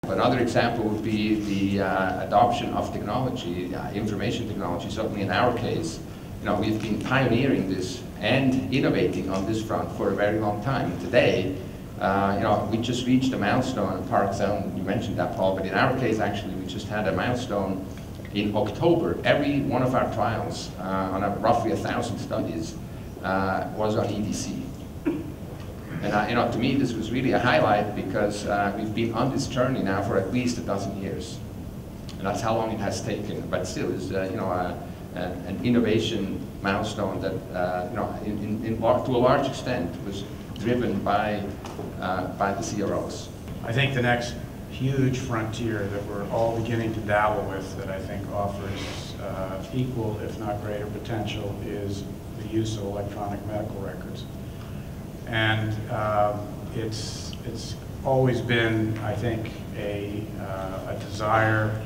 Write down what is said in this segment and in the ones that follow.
Another example would be the adoption of technology, information technology. Certainly in our case, we've been pioneering this and innovating on this front for a very long time. Today, we just reached a milestone in PAREXEL. You mentioned that, Paul, but in our case, actually, we just had a milestone in October. Every one of our trials, on roughly 1,000 studies, was on EDC. And to me, this was really a highlight because we've been on this journey now for at least 12 years, and that's how long it has taken. But still, it's an innovation milestone that, to a large extent, was driven by the CROs. I think the next huge frontier that we're all beginning to dabble with, that I think offers equal, if not greater, potential, is the use of electronic medical records. And it's always been, I think, a desire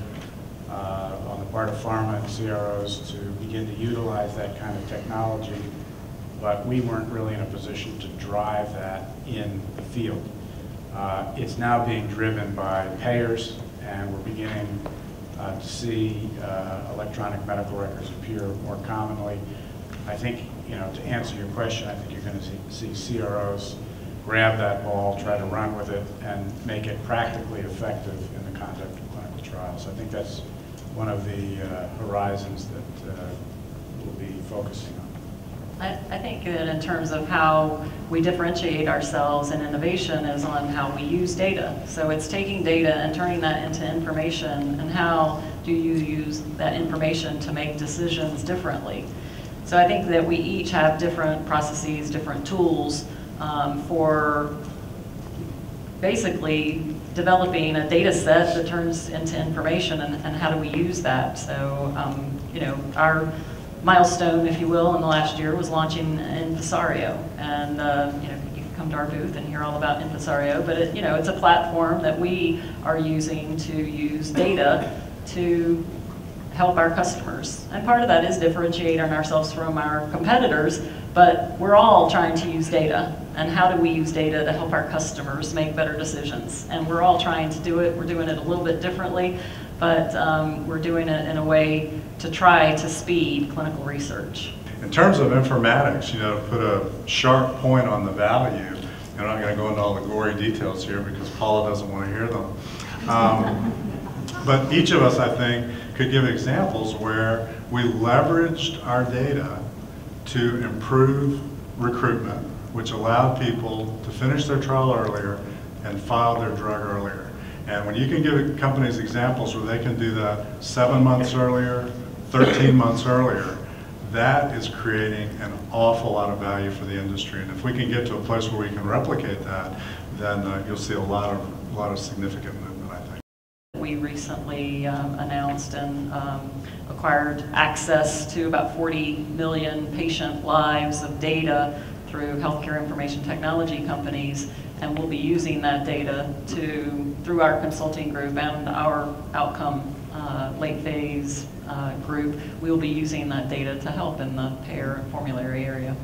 on the part of pharma and CROs to begin to utilize that kind of technology, but we weren't really in a position to drive that in the field. It's now being driven by payers, and we're beginning to see electronic medical records appear more commonly. I think, to answer your question, I think you're going to see CROs grab that ball, try to run with it, and make it practically effective in the conduct of clinical trials. I think that's one of the horizons that we'll be focusing on. I think that in terms of how we differentiate ourselves in innovation is on how we use data. So it's taking data and turning that into information, and how do you use that information to make decisions differently. So I think that we each have different processes, different tools for basically developing a data set that turns into information, and how do we use that. So, our milestone, if you will, in the last year was launching Inventiv, and you can come to our booth and hear all about Inventiv. But it's a platform that we are using to use data to help our customers, and part of that is differentiating ourselves from our competitors. But we're all trying to use data, and how do we use data to help our customers make better decisions? And we're all trying to do it. We're doing it a little bit differently, but we're doing it in a way to try to speed clinical research. In terms of informatics, to put a sharp point on the value, I'm not going to go into all the gory details here because Paula doesn't want to hear them. But each of us, I think, could give examples where we leveraged our data to improve recruitment, which allowed people to finish their trial earlier and file their drug earlier. And when you can give companies examples where they can do that 7 months earlier, 13 months earlier, that is creating an awful lot of value for the industry. And if we can get to a place where we can replicate that, then you'll see a lot of significant movement, I think. We recently announced and acquired access to about 40 million patient lives of data through healthcare information technology companies, and we'll be using that data through our consulting group and our outcome late phase group. We'll be using that data to help in the payer and formulary area.